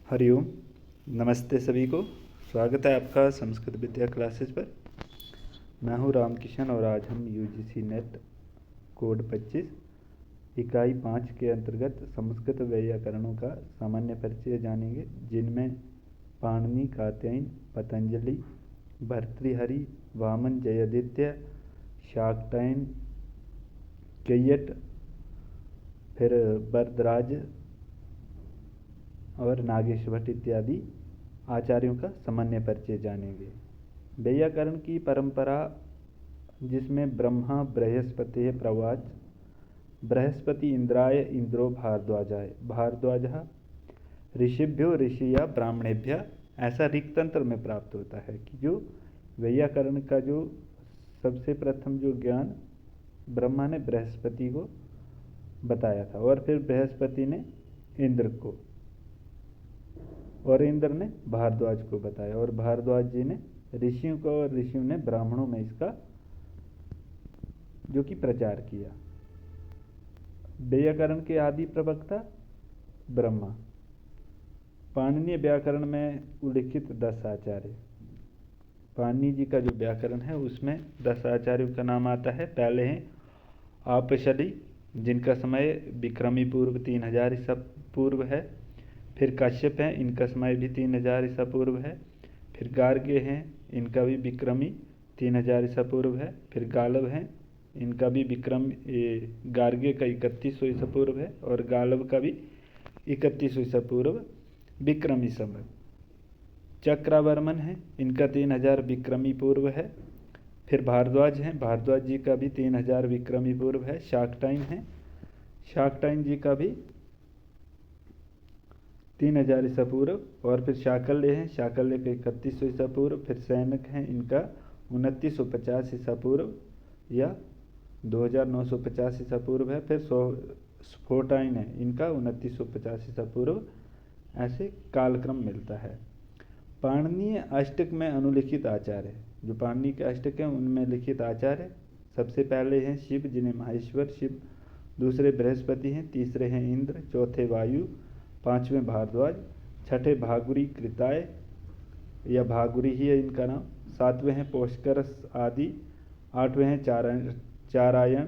हरिओम। नमस्ते सभी को। स्वागत है आपका संस्कृत विद्या क्लासेस पर। मैं हूं रामकिशन और आज हम यूजीसी नेट कोड 25 इकाई 5 के अंतर्गत संस्कृत व्याकरणों का सामान्य परिचय जानेंगे, जिनमें पाणिनि, कात्यायन, पतंजलि, भर्तृहरि, वामन, जयादित्य, शाक्टायन, कैयट, फिर वरदराज और नागेश भट्ट इत्यादि आचार्यों का सामान्य परिचय जानेंगे। व्याकरण की परंपरा, जिसमें ब्रह्मा बृहस्पति प्रवाच, बृहस्पति इंद्राय, इंद्रो भारद्वाजाय, भारद्वाज ऋषिभ्यो ऋषिया ब्राह्मणेभ्य, ऐसा ऋक्तंत्र में प्राप्त होता है कि जो व्याकरण का जो सबसे प्रथम जो ज्ञान ब्रह्मा ने बृहस्पति को बताया था और फिर बृहस्पति ने इंद्र को और इंद्र ने भारद्वाज को बताया और भारद्वाज जी ने ऋषियों को और ऋषियों ने ब्राह्मणों में इसका जो कि प्रचार किया। व्याकरण के आदि प्रवक्ता ब्रह्मा। पाणिनीय व्याकरण में उल्लिखित 10 आचार्य। पाणिनि जी का जो व्याकरण है उसमें 10 आचार्यों का नाम आता है। पहले हैं आपशली, जिनका समय विक्रमी पूर्व 3000 ईसा पूर्व है। फिर काश्यप हैं, इनका समय भी 3000 ईसा पूर्व है। फिर गार्ग्य हैं, इनका भी विक्रमी 3000 ईसा पूर्व है। फिर गालव हैं, इनका भी गार्ग्य का 3100 ईसा पूर्व है और गालव का भी 3100 ईसा पूर्व विक्रमी समय। चक्रावर्मन हैं, इनका 3000 विक्रमी पूर्व है। फिर भारद्वाज हैं, भारद्वाज जी का भी 3000 विक्रमी पूर्व है। शाक्टायन हैं, शाक्टायन जी का भी 3000 ईसा पूर्व। और फिर शाकल्य हैं, शाकल्य का 3100 ईसा पूर्व। फिर सैनक हैं, इनका 2950 ईसा पूर्व या 2950 ईसा पूर्व है। फिर स्फोटाइन है, इनका 2950 ईसा पूर्व। ऐसे कालक्रम मिलता है। पाणिनीय अष्टक में अनुलिखित आचार्य, जो पाणिनि के अष्टक हैं उनमें लिखित आचार्य सबसे पहले हैं शिव, जिन्हें माहेश्वर शिव, दूसरे बृहस्पति हैं, तीसरे हैं इंद्र, चौथे वायु, पांचवें भारद्वाज, छठे भागुरी कृताय या भागुरी ही है इनका नाम, सातवें हैं पोष्करस आदि, आठवें हैं चारायण,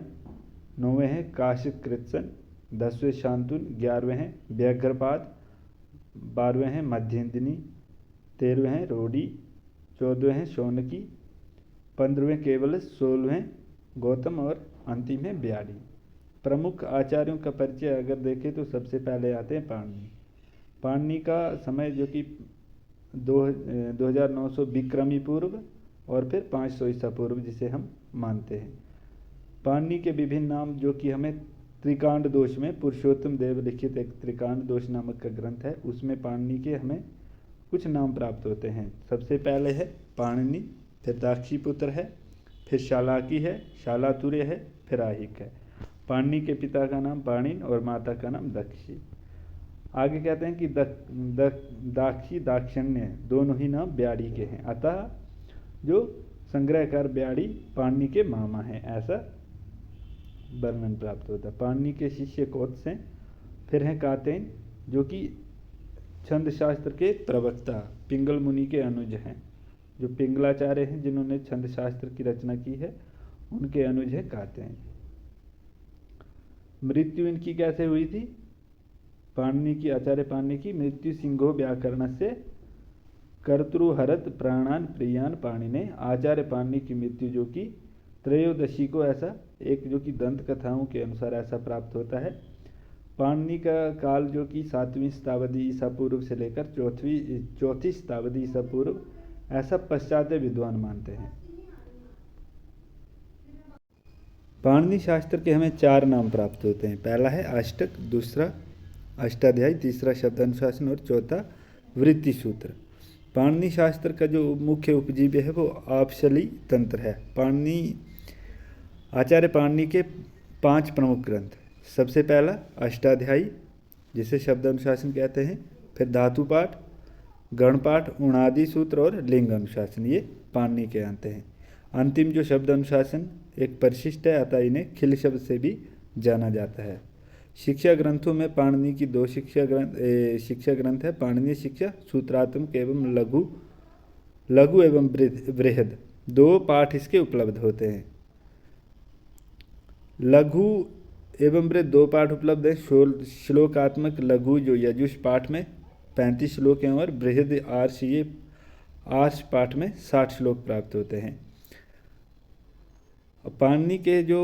नौवें हैं काशिक कृत्सन, 10वें शांतुन, 11वें हैं व्याघ्रपाद, 12वें हैं मध्येंदिनी, 13वें हैं रोडी, 14वें हैं शौनकी, 15वें केवल, 16वें गौतम और अंतिम है ब्याड़ी। प्रमुख आचार्यों का परिचय अगर देखें तो सबसे पहले आते हैं पाणिनि। पाणिनि का समय जो कि 2900 विक्रमी पूर्व और फिर 500 ईसा पूर्व, जिसे हम मानते हैं। पाणिनि के विभिन्न नाम, जो कि हमें त्रिकांड दोष में पुरुषोत्तम देव लिखित एक त्रिकांड दोष नामक का ग्रंथ है, उसमें पाणिनि के हमें कुछ नाम प्राप्त होते हैं। सबसे पहले है पाणिनि, फिर दाक्षीपुत्र है, फिर शालाकी है, शालातुर्य है, फिर आहिक है। पाणिनि के पिता का नाम पाणिन और माता का नाम दक्षी। आगे कहते हैं कि दाक्षी दाक्षिण्य दोनों ही नाम ब्याड़ी के हैं, अतः जो संग्रहकार ब्याड़ी पाणिनि के मामा हैं, ऐसा वर्णन प्राप्त होता है। पाणिनि के शिष्य कोत्स हैं। फिर हैं कात्यायन, जो कि छंद शास्त्र के प्रवक्ता पिंगल मुनि के अनुज हैं। जो पिंगलाचार्य हैं, जिन्होंने छंद शास्त्र की रचना की है, उनके अनुज है कात्यायन। मृत्यु इनकी कैसे हुई थी? पाणिनि की, आचार्य पाणिनि की मृत्यु सिंहो व्याकरण से कर्तृहरत प्राणान प्रियान पाणिने। आचार्य पाणिनि की मृत्यु जो कि त्रयोदशी को, ऐसा एक जो कि दंत कथाओं के अनुसार ऐसा प्राप्त होता है। पाणिनि का काल जो कि 7वीं शताब्दी ईसा पूर्व से लेकर चौथी शताब्दी ईसा पूर्व, ऐसा पश्चात्य विद्वान मानते हैं। पाणिनि शास्त्र के हमें 4 नाम प्राप्त होते हैं। पहला है अष्टक, दूसरा अष्टाध्यायी, तीसरा शब्दानुशासन और चौथा वृत्ति सूत्र। पाणिनि शास्त्र का जो मुख्य उपजीव्य है वो आपशली तंत्र है। आचार्य पाणिनि के 5 प्रमुख ग्रंथ। सबसे पहला अष्टाध्यायी, जिसे शब्दानुशासन कहते हैं। फिर धातुपाठ, गणपाठ, उणादि सूत्र और लिंग अनुशासन, ये पाणिनि के आते हैं। अंतिम जो शब्द अनुशासन एक परिशिष्ट है, अतः इन्हें खिल शब्द से भी जाना जाता है। शिक्षा ग्रंथों में पाणिनि की दो शिक्षा ग्रंथ है, पाणिनीय शिक्षा सूत्रात्मक एवं लघु एवं बृहद, दो पाठ इसके उपलब्ध होते हैं। लघु एवं बृहद दो पाठ उपलब्ध है। श्लोकात्मक लघु जो यजुष पाठ में 35 श्लोक हैं और बृहद आर्ष पाठ में 60 श्लोक प्राप्त होते हैं। पाणिनि के जो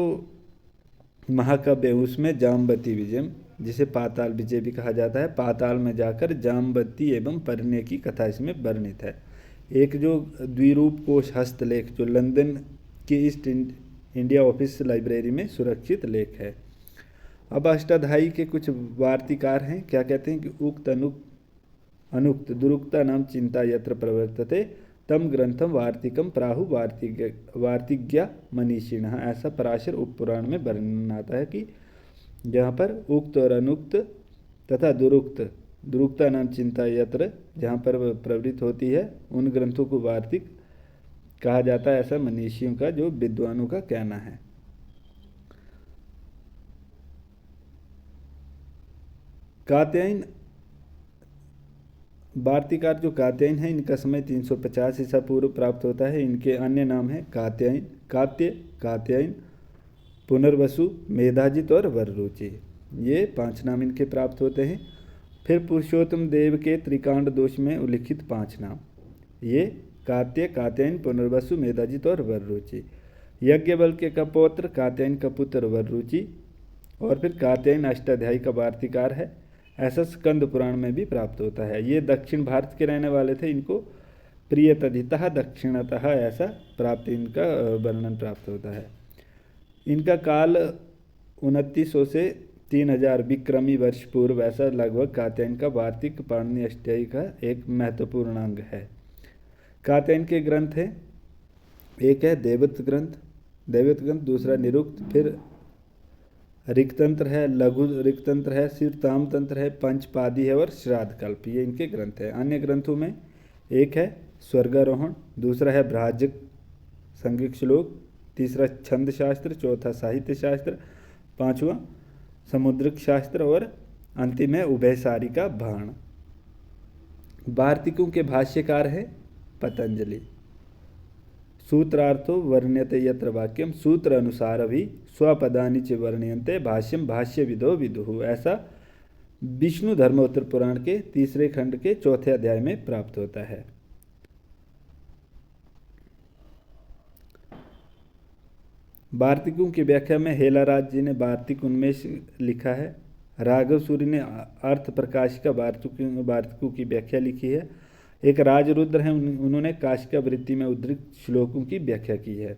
महाकाव्य है उसमें जाम्बती विजय, जिसे पाताल विजय भी कहा जाता है, पाताल में जाकर जाम्बती एवं परिणय की कथा इसमें वर्णित है। एक जो द्विरूप कोश हस्तलेख जो लंदन के ईस्ट इंडिया ऑफिस लाइब्रेरी में सुरक्षित लेख है। अब अष्टाध्यायी के कुछ वार्तिकार हैं, क्या कहते हैं कि उक्त अनुक्त दुरुक्ता नाम चिंता यत्र प्रवर्तते तम ग्रंथम वार्तिकम प्राहु वार्तिज्ञा मनीषिणः। ऐसा पराशर उपपुराण में वर्णन आता है कि जहाँ पर उक्त और अनुक्त तथा दुरुक्ता नाम चिंता यत्र जहाँ पर प्रवृत्त होती है उन ग्रंथों को वार्तिक कहा जाता है, ऐसा मनीषियों का जो विद्वानों का कहना है। कात्यायन वार्तिकार जो कात्यायन है इनका समय 350 ईसा पूर्व प्राप्त होता है। इनके अन्य नाम हैं कात्यायन, कात्यायन, पुनर्वसु, मेधाजित और वररुचि, ये 5 नाम इनके प्राप्त होते हैं। फिर पुरुषोत्तम देव के त्रिकांड दोष में उल्लिखित 5 नाम, ये कात्यायन, पुनर्वसु, मेधाजित और वररुचि। यज्ञबल के कपौत्र कात्यायन का पुत्र वररुचि, और फिर कात्यायन अष्टाध्यायी का वार्तिकार है, ऐसा स्कंद पुराण में भी प्राप्त होता है। ये दक्षिण भारत के रहने वाले थे, इनको प्रियतधितः दक्षिणतः ऐसा प्राप्त इनका वर्णन प्राप्त होता है। इनका काल 2900 से 3000 विक्रमी वर्ष पूर्व ऐसा लगभग कात्यायन का वार्तिक पाणिनि अष्टाध्यायी का एक महत्वपूर्ण अंग है। कात्यायन के ग्रंथ हैं, एक है देवत ग्रंथ, दूसरा निरुक्त, फिर ऋक्तंत्र है, लघु ऋक्तंत्र है, फिर तामतंत्र है, पंचपादी है और श्राद्ध कल्प, ये इनके ग्रंथ हैं। अन्य ग्रंथों में एक है स्वर्गारोहण, दूसरा है भ्राजक संज्ञक श्लोक, तीसरा छंद शास्त्र, चौथा साहित्य शास्त्र, पांचवा समुद्रिक शास्त्र और अंतिम है उभयसारी का बाण। वार्तिकों के भाष्यकार है पतंजलि। सूत्रार्थो वर्ण्यते यत्र वाक्यम सूत्र अनुसार भी स्वपदानि च वर्ण्यन्ते भाष्यम भाष्य विदो विदुः, ऐसा विष्णु धर्मोत्तर पुराण के 3 खंड के 4थे अध्याय में प्राप्त होता है। वार्तिकों की व्याख्या में हेलाराज जी ने वार्तिक उन्मेष लिखा है। राघव सूरी ने अर्थ प्रकाशिका वार्तिकों की व्याख्या लिखी है। एक राजरुद्र हैं, उन्होंने काशिका वृत्ति में उद्धृत श्लोकों की व्याख्या की है।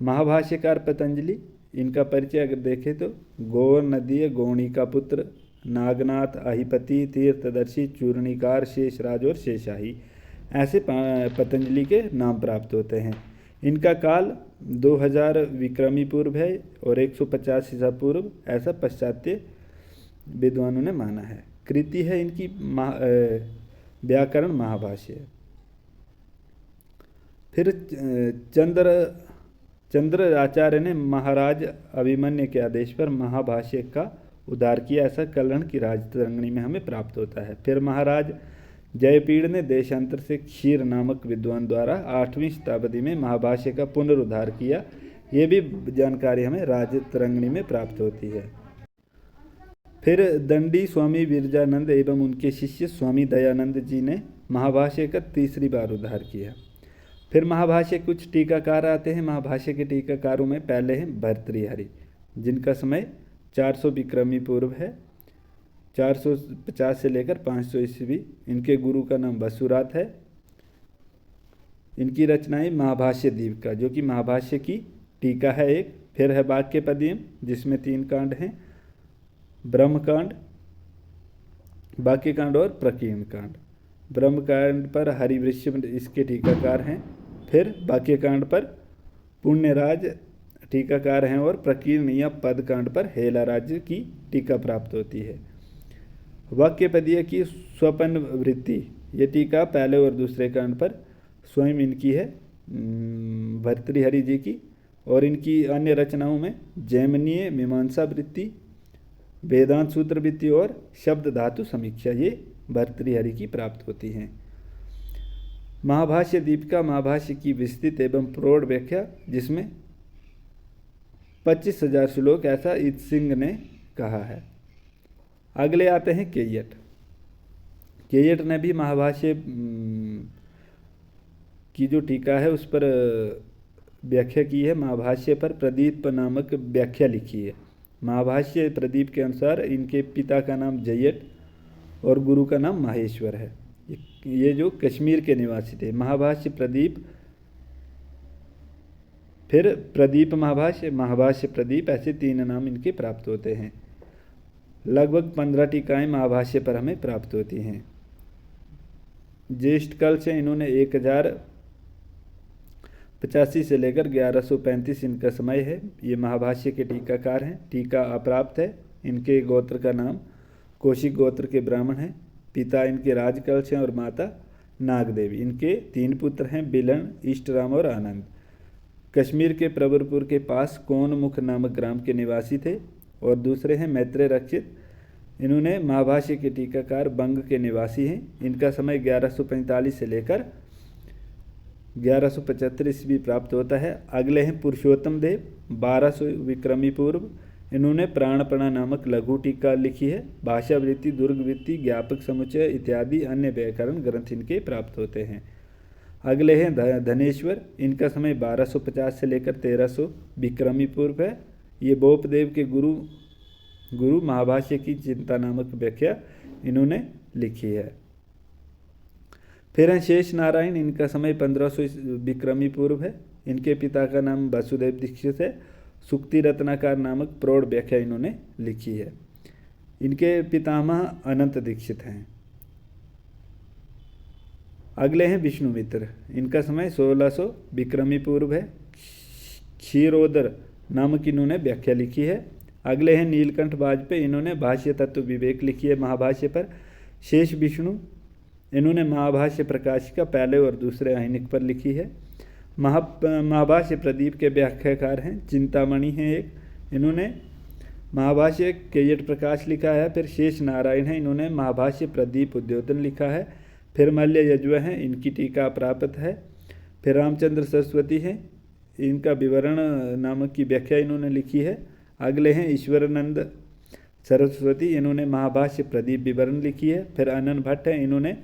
महाभाष्यकार पतंजलि, इनका परिचय अगर देखें तो गौर नदीय गौणी का पुत्र, नागनाथ, अहिपति, तीर्थदर्शी, चूर्णिकार, शेषराज और शेषाही, ऐसे पतंजलि के नाम प्राप्त होते हैं। इनका काल 2000 विक्रमी पूर्व है और 150 ईसा पूर्व, ऐसा पाश्चात्य विद्वानों ने माना है। कृति है इनकी व्याकरण महाभाष्य। फिर चंद्र आचार्य ने महाराज अभिमन्यु के आदेश पर महाभाष्य का उद्धार किया, ऐसा कल्याण की राजतरंगिणी में हमें प्राप्त होता है। फिर महाराज जयपीड़ ने देशांतर से क्षीर नामक विद्वान द्वारा 8वीं शताब्दी में महाभाष्य का पुनरुद्धार किया, ये भी जानकारी हमें राजतरंगिणी में प्राप्त होती है। फिर दंडी स्वामी विरजानंद एवं उनके शिष्य स्वामी दयानंद जी ने महाभाष्य का 3री बार उद्धार किया। फिर महाभाष्य कुछ टीकाकार आते हैं। महाभाष्य के टीकाकारों में पहले हैं भर्तृहरि, जिनका समय 400 विक्रमी पूर्व है, 450 से लेकर 500 ईस्वी। इनके गुरु का नाम वसुरात है। इनकी रचनाएं महाभाष्य दीपिका, जो कि महाभाष्य की टीका है एक। फिर है वाक्यपद्यम, जिसमें 3 कांड हैं, ब्रह्मकांड, वाक्यकांड और प्रकीर्ण कांड। ब्रह्मकांड पर हरिवृक्ष इसके टीकाकार हैं। फिर वाक्यकांड पर पुण्यराज टीकाकार हैं और प्रकीर्ण या पदकांड पर हेलाराज की टीका प्राप्त होती है। वाक्यपदीय की स्वपन वृत्ति, ये टीका पहले और दूसरे कांड पर स्वयं इनकी है, भर्तृहरि जी की। और इनकी अन्य रचनाओं में जैमिनीय मीमांसा वृत्ति, वेदांत सूत्रवृत्ति और शब्द धातु समीक्षा ये भर्तृहरि की प्राप्त होती हैं। महाभाष्य दीपिका महाभाष्य की विस्तृत एवं प्रौढ़ व्याख्या, जिसमें 25,000 श्लोक, ऐसा इत सिंह ने कहा है। अगले आते हैं केयट। केयट ने भी महाभाष्य की जो टीका है उस पर व्याख्या की है। महाभाष्य पर प्रदीप नामक व्याख्या लिखी है। महाभाष्य प्रदीप के अनुसार इनके पिता का नाम जयट और गुरु का नाम माहेश्वर है। ये जो कश्मीर के निवासी थे। महाभाष्य प्रदीप, फिर प्रदीप महाभाष्य, महाभाष्य प्रदीप, ऐसे 3 नाम इनके प्राप्त होते हैं। लगभग 15 टीकाएँ महाभाष्य पर हमें प्राप्त होती हैं। ज्येष्ठ काल से इन्होंने 1085 से लेकर 1135 इनका समय है। ये महाभाष्य के टीकाकार हैं। टीका अप्राप्त है। इनके गोत्र का नाम कौशिक गोत्र के ब्राह्मण हैं। पिता इनके राजकल से और माता नागदेवी। इनके 3 पुत्र हैं, बिलन, इष्टराम और आनंद। कश्मीर के प्रवरपुर के पास कौनमुख नामक ग्राम के निवासी थे। और दूसरे हैं मैत्रेय रक्षित। इन्होंने महाभाष्य के टीकाकार बंग के निवासी हैं। इनका समय 1145 से लेकर 1175 ईस्वी प्राप्त होता है। अगले हैं पुरुषोत्तम देव, 1200 विक्रमी पूर्व। इन्होंने प्राणपणा नामक लघु टीका लिखी है। भाषावृत्ति, दुर्गवृत्ति, ज्ञापक समुच्चय इत्यादि अन्य व्याकरण ग्रंथ इनके प्राप्त होते हैं। अगले हैं धनेश्वर। इनका समय 1250 से लेकर 1300 विक्रमी पूर्व है। ये बोपदेव के गुरु महाभाष्य की चिंता नामक व्याख्या इन्होंने लिखी है। फिर हैं शेष नारायण। इनका समय 1500 विक्रमी पूर्व है। इनके पिता का नाम वसुदेव दीक्षित है। सुक्ति रत्नाकर नामक प्रौढ़ व्याख्या इन्होंने लिखी है। इनके पितामह अनंत दीक्षित हैं। अगले हैं विष्णुमित्र। इनका समय 1600 विक्रमी पूर्व है। क्षीरोदर नामक इन्होंने व्याख्या लिखी है। अगले हैं नीलकंठ वाजपेयी। इन्होंने भाष्य तत्व विवेक लिखी है महाभाष्य पर। शेष विष्णु, इन्होंने महाभाष्य प्रकाशिका पहले और दूसरे आहिनिक पर लिखी है। महाभाष्य प्रदीप के व्याख्याकार हैं। चिंतामणि हैं एक, इन्होंने महाभाष्य केयट प्रकाश लिखा है। फिर शेष नारायण हैं, इन्होंने महाभाष्य प्रदीप उद्योतन लिखा है। फिर मल्य यजुव हैं, इनकी टीका प्राप्त है। फिर रामचंद्र सरस्वती हैं, इनका विवरण नामक की व्याख्या इन्होंने लिखी है। अगले हैं ईश्वरानंद सरस्वती। इन्होंने महाभाष्य प्रदीप विवरण लिखी है। फिर अनन भट्ट हैं, इन्होंने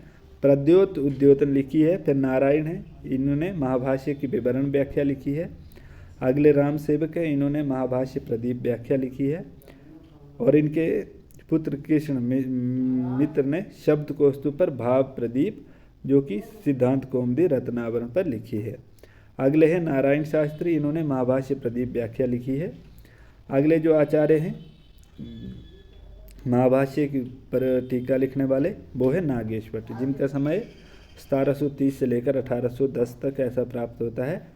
प्रद्योत उद्योतन लिखी है। फिर नारायण हैं, इन्होंने महाभाष्य की विवरण व्याख्या लिखी है। अगले राम सेवक हैं, इन्होंने महाभाष्य प्रदीप व्याख्या लिखी है। और इनके पुत्र कृष्ण मित्र ने शब्द कौस्तु पर भाव प्रदीप, जो कि सिद्धांत कौमुदी रत्नावरण पर लिखी है। अगले हैं नारायण शास्त्री। इन्होंने महाभाष्य प्रदीप व्याख्या लिखी है। अगले जो आचार्य हैं महाभाष्य पर टीका लिखने वाले, वो है नागेश भट्ट, जिनका समय 1730 से लेकर 1810 तक ऐसा प्राप्त होता है।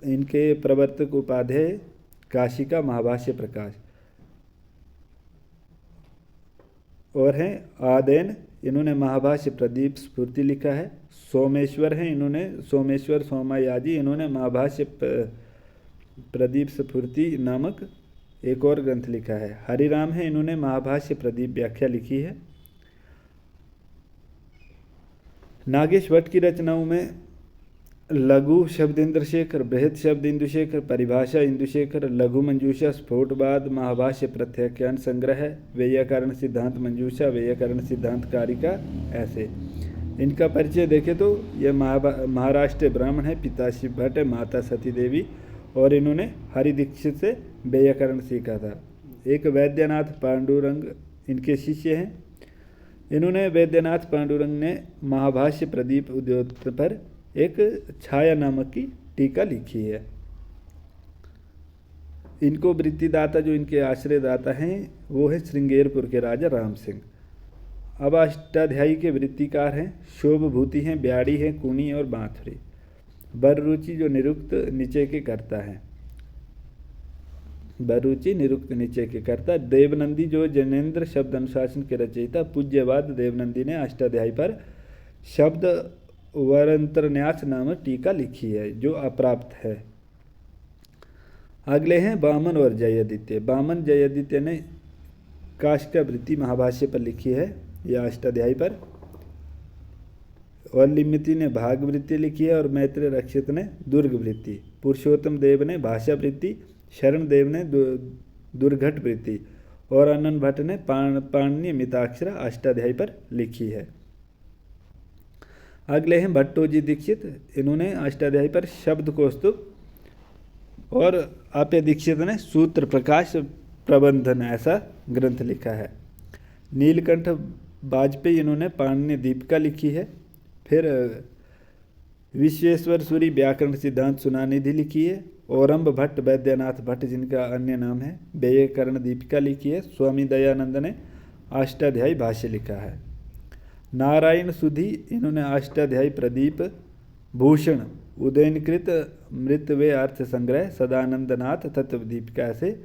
इनके प्रवर्तक उपाध्याय काशी का महाभाष्य प्रकाश। और हैं आदेन, इन्होंने महाभाष्य प्रदीप स्फूर्ति लिखा है। सोमेश्वर हैं, इन्होंने सोमेश्वर सोमायाजी, इन्होंने महाभाष्य प्रदीप स्फूर्ति नामक एक और ग्रंथ लिखा है। हरिराम है, इन्होंने महाभाष्य प्रदीप व्याख्या लिखी है। नागेश भट्ट की रचनाओं में लघु शब्द इंद्रशेखर, बृहद शब्द इंदुशेखर, परिभाषा इंदुशेखर, लघु मंजूषा, स्फोटवाद, महाभाष्य प्रत्याख्यान संग्रह, वैयाकरण सिद्धांत मंजूषा, वैयाकरण सिद्धांत कारिका, ऐसे। इनका परिचय देखें तो यह महाराष्ट्र ब्राह्मण है। पिता शिव भट्ट है, माता सती देवी, और इन्होंने हरि दीक्षित से वैयाकरण सीखा था। एक वैद्यनाथ पांडुरंग इनके शिष्य हैं। इन्होंने वैद्यनाथ पांडुरंग ने महाभाष्य प्रदीप उद्योतन पर एक छाया नामक की टीका लिखी है। इनको वृत्तिदाता, जो इनके आश्रयदाता हैं, वो है श्रृंगेरपुर के राजा राम सिंह। अब अष्टाध्यायी के वृत्तिकार हैं। शोभभूति हैं, ब्याड़ी हैं, कुनी और बांथुरी। बररुचि जो निरुक्त नीचे के करता है, बरुचि निरुक्त नीचे के करता। देवनंदी जो जैनेन्द्र शब्द अनुशासन के रचयिता। पूज्यवाद देवनंदी ने अष्टाध्यायी पर शब्द वरंतरन्यास नामक टीका लिखी है, जो अप्राप्त है। अगले हैं वामन और जयादित्य। वामन जयादित्य ने काशिका वृत्ति महाभाष्य पर लिखी है या अष्टाध्यायी पर, और लिम्मिति ने भाग वृत्ति लिखी है, और मैत्रेय रक्षित ने दुर्ग वृत्ति, पुरुषोत्तम देव ने भाषा वृत्ति, शरण देव ने दुर्घट वृत्ति, और अनन भट्ट ने पाणिनि मिताक्षरा अष्टाध्यायी पर लिखी है। अगले हैं भट्टोजी दीक्षित। इन्होंने अष्टाध्यायी पर शब्द कौस्तुभ, और आपे दीक्षित ने सूत्र प्रकाश प्रबंधन ऐसा ग्रंथ लिखा है। नीलकंठ वाजपेयी इन्होंने पाणिनि दीपिका लिखी है। फिर विश्वेश्वर सूरी व्याकरण सिद्धांत सुनानिधि लिखी है। औरंभ भट्ट वैद्यनाथ भट्ट जिनका अन्य नाम है व्याकरण दीपिका लिखी है। स्वामी दयानंद ने अष्टाध्यायी भाष्य लिखा है। नारायण सुधी इन्होंने अष्टाध्यायी प्रदीप भूषण उदयनकृत मृतवे अर्थ संग्रह सदानंद नाथ तत्व दीपिका ऐसे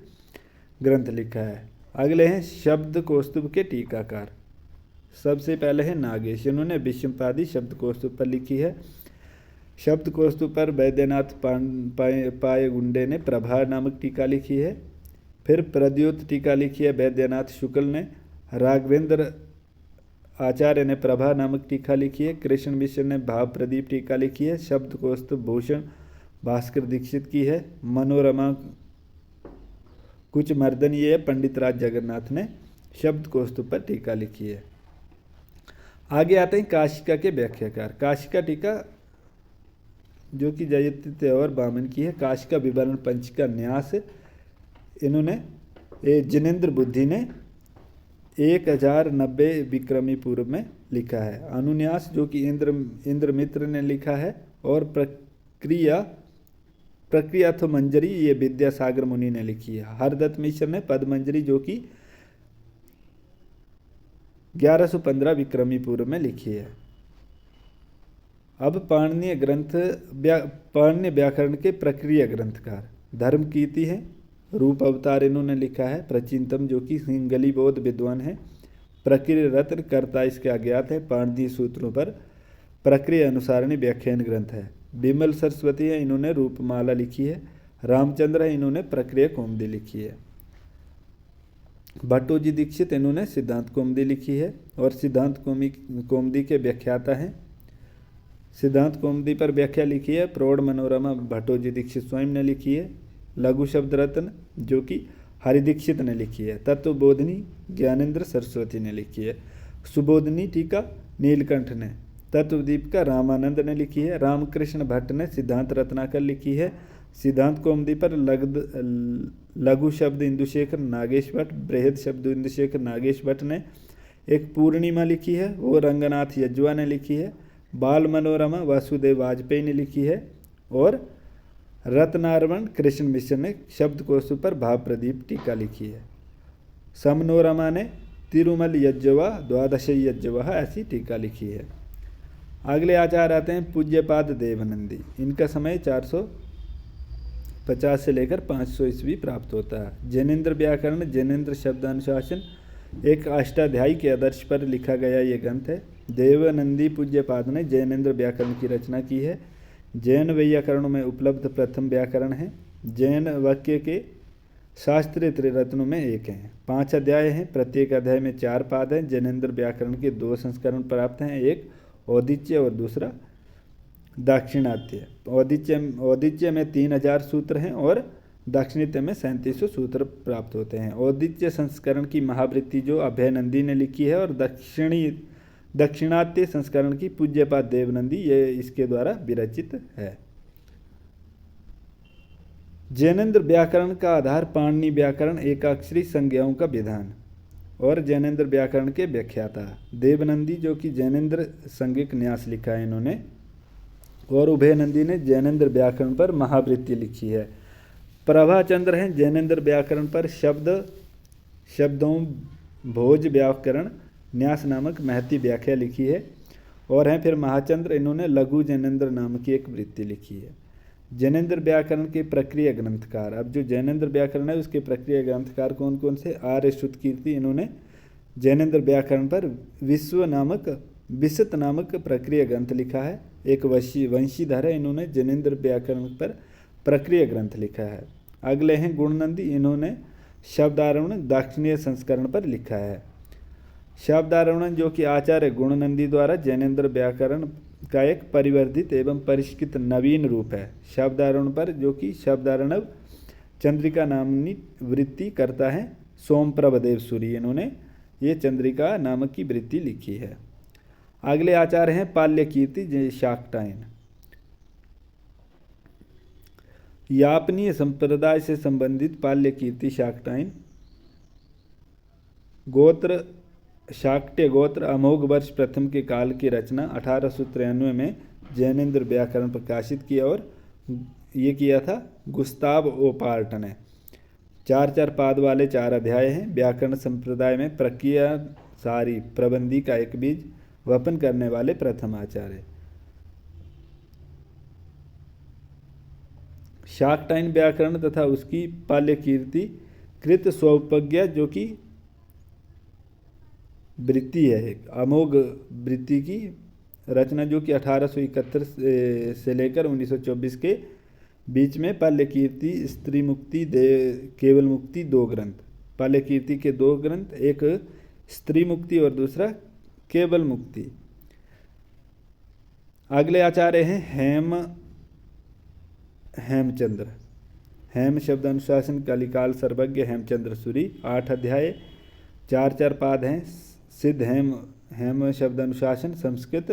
ग्रंथ लिखा है। अगले हैं शब्द कौस्तुभ के टीकाकार। सबसे पहले है नागेश। इन्होंने विषमपादी शब्द कौस्तुभ पर लिखी है। शब्द कौस्तुभ पर वैद्यनाथ पायगुंडे ने प्रभा नामक टीका लिखी है। फिर प्रद्योत टीका लिखी है वैद्यनाथ शुक्ल ने। राघवेंद्र आचार्य ने प्रभा नामक टीका लिखी है। कृष्ण मिश्र ने भाव प्रदीप टीका लिखी है। शब्द कौस्तुभ भूषण भास्कर दीक्षित की है। मनोरमा कुछ मर्दन ये पंडित राज जगन्नाथ ने शब्द कौस्तुभ पर टीका लिखी है। आगे आते हैं काशिका के व्याख्याकार। काशिका टीका जो कि जयतीर्थ और बामन की है। काशिका विवरण पंचिका न्यास इन्होंने जिनेन्द्र बुद्धि ने 1090 विक्रमी पूर्व में लिखा है। अनुन्यास जो कि इंद्रमित्र ने लिखा है। और प्रक्रिया तो मंजरी ये विद्यासागर मुनि ने लिखी है। हरदत्त मिश्र ने पदमंजरी जो कि 1115 विक्रमी पूर्व में लिखी है। अब पाणिनीय व्याकरण के प्रक्रिया ग्रंथकार धर्म कीर्ति है। रूप अवतार इन्होंने लिखा है। प्रचिंतम जो कि सिंगली बौद्ध विद्वान है। प्रक्रिया रत्न कर्ता इसके अज्ञात है। पाणिनीय सूत्रों पर प्रक्रिया अनुसारणी व्याख्यान ग्रंथ है। विमल सरस्वती है, इन्होंने रूपमाला लिखी है। रामचंद्र है, इन्होंने प्रक्रिया कौमुदी लिखी है। भट्टोजी दीक्षित इन्होंने सिद्धांत कौमुदी लिखी है और सिद्धांत कौमुदी के व्याख्याता हैं। सिद्धांत कौमुदी पर व्याख्या लिखी है प्रौढ़ मनोरमा भट्टोजी दीक्षित स्वयं ने लिखी है। लघु शब्द रत्न जो कि हरि दीक्षित ने लिखी है। तत्वबोधिनी ज्ञानेन्द्र सरस्वती ने लिखी है। सुबोधिनी टीका नीलकंठ ने। तत्वदीपिका रामानंद ने लिखी है। रामकृष्ण भट्ट ने सिद्धांत रत्नाकर लिखी है। सिद्धांत कौमुदी पर लघु शब्द इंदुशेखर नागेश भट्ट, बृहद शब्द इंदुशेखर नागेश भट्ट ने एक पूर्णिमा लिखी है, वो रंगनाथ यज्वा ने लिखी है। बाल मनोरमा वासुदेव वाजपेयी ने लिखी है और रत्नारमण कृष्ण मिश्र ने शब्द कौस्तुभ पर भाव प्रदीप टीका लिखी है। समनोरमा ने तिरुमल यज्वा द्वादशी यज्वा ऐसी टीका लिखी है। अगले आचार्य आते हैं पूज्यपाद देवनंदी। इनका समय 450 से लेकर 500 ईस्वी प्राप्त होता है। जैनेन्द्र व्याकरण जैनेन्द्र शब्द अनुशासन एक अष्टाध्यायी के आदर्श पर लिखा गया ये ग्रंथ है। देवनंदी पूज्यपाद ने जैनेन्द्र व्याकरण की रचना की है। जैन व्याकरणों में उपलब्ध प्रथम व्याकरण है। जैन वाक्य के शास्त्रीय त्रिरत्नों में एक हैं। 5 अध्याय हैं, प्रत्येक अध्याय में 4 पाद हैं। जैनेन्द्र व्याकरण के 2 संस्करण प्राप्त हैं, एक औदिच्य और दूसरा दाक्षिणात्य। औदिच्य में 3000 सूत्र हैं और दाक्षिणात्य में 3700 सूत्र प्राप्त होते हैं। औदिच्य संस्करण की महावृत्ति जो अभयनंदी ने लिखी है और दक्षिणात्य संस्करण की पूज्यपाद देवनंदी ये इसके द्वारा विरचित है। जैनेन्द्र व्याकरण का आधार पाणिनि व्याकरण एकाक्षरी संज्ञाओं का विधान और जैनेन्द्र व्याकरण के व्याख्याता देवनंदी जो कि जैनेन्द्र संज्ञक न्यास लिखा है इन्होंने, और उभयनंदी ने जैनेन्द्र व्याकरण पर महावृत्ति लिखी है। प्रभाचंद्र हैं जैनेन्द्र व्याकरण पर शब्दों भोज व्याकरण न्यास नामक महती व्याख्या लिखी है। और हैं फिर महाचंद्र, इन्होंने लघु जैनेन्द्र नाम की एक वृत्ति लिखी है। जैनेन्द्र व्याकरण के प्रक्रिया ग्रंथकार, अब जो जैनेन्द्र व्याकरण है उसके प्रक्रिया ग्रंथकार कौन कौन से? आर्य श्रुतकीर्ति, इन्होंने जैनेन्द्र व्याकरण पर विशत नामक प्रक्रिया ग्रंथ लिखा है। एक वंशीधर है, इन्होंने जैनेन्द्र व्याकरण पर प्रक्रिया ग्रंथ लिखा है। अगले हैं गुणनंदी, इन्होंने शब्दारोहण दाक्षिणीय संस्करण पर लिखा है। शब्दारोहण जो कि आचार्य गुणनंदी द्वारा जैनेन्द्र व्याकरण का एक परिवर्धित एवं परिष्कृत नवीन रूप है। शब्दारोहण पर जो कि शब्दार्णव चंद्रिका नामनी वृत्ति करता है सोमप्रभ देव सूरी, इन्होंने ये चंद्रिका नामक की वृत्ति लिखी है। अगले आचार्य हैं पाल्यकीर्ति शाक्टायन। यापनीय संप्रदाय से संबंधित पाल्यकीर्ति शाक्टायन गोत्र शाक्ट्य गोत्र अमोघ वर्ष प्रथम के काल की रचना 1893 में जैनेन्द्र व्याकरण प्रकाशित किया और ये किया था गुस्ताव ओपार्ट ने। 4 पाद वाले 4 अध्याय हैं। व्याकरण संप्रदाय में प्रक्रिया सारी प्रबंधी का एक बीज वपन करने वाले प्रथम आचार्य। शाक्टायन व्याकरण तथा उसकी पाल्यकीर्ति कृत स्वोपज्ञा जो कि वृत्ति है, एक अमोघ वृत्ति की रचना जो कि 1871 से लेकर 1924 के बीच में पाल्यकीर्ति, स्त्री मुक्ति, केवल मुक्ति 2 ग्रंथ। पाल्यकीर्ति के 2 ग्रंथ, एक स्त्री मुक्ति और दूसरा केवल मुक्ति। अगले आचार्य हैं हेमचंद्र। हेम शब्द अनुशासन कलिकाल सर्वज्ञ हेमचंद्र सूरी। 8 अध्याय 4 पाद हैं। सिद्ध हेम शब्द अनुशासन संस्कृत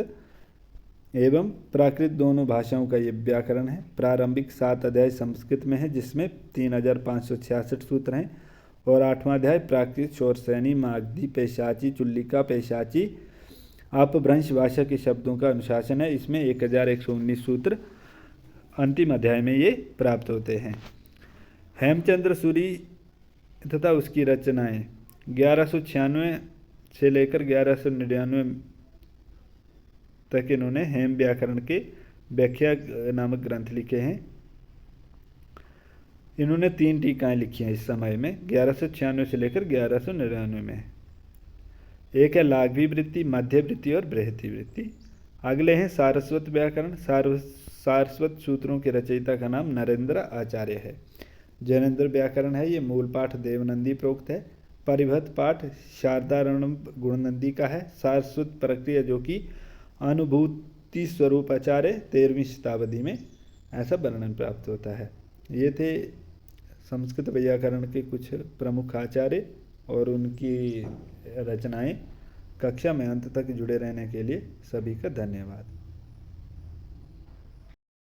एवं प्राकृत दोनों भाषाओं का ये व्याकरण है। प्रारंभिक 7 अध्याय संस्कृत में है जिसमें 3566 सूत्र हैं और 8वां अध्याय प्राकृत शोरसैनी मागधी पैशाची चुल्लिका पैशाची अपभ्रंश भाषा के शब्दों का अनुशासन है। इसमें 1119 सूत्र अंतिम अध्याय में ये प्राप्त होते हैं। हेमचंद्र सूरी तथा उसकी रचनाएं 1196 से लेकर 1199 तक इन्होंने हेम व्याकरण के व्याख्या नामक ग्रंथ लिखे हैं। इन्होंने 3 टीकाएं लिखी हैं इस समय में 1196 से लेकर 1199 में। एक है लाघवी वृत्ति, मध्य वृत्ति और बृहति वृत्ति। अगले हैं सारस्वत व्याकरण। सारस्वत सूत्रों के रचयिता का नाम नरेंद्र आचार्य है। जैनेन्द्र व्याकरण है, ये मूल पाठ देवनंदी प्रोक्त है। परिभत पाठ शारदारण गुणनंदी का है। सारस्वत प्रक्रिया जो कि अनुभूति स्वरूप आचार्य 13वीं शताब्दी में ऐसा वर्णन प्राप्त होता है। ये थे संस्कृत व्याकरण के कुछ प्रमुख आचार्य और उनकी रचनाएं। कक्षा में अंत तक जुड़े रहने के लिए सभी का धन्यवाद।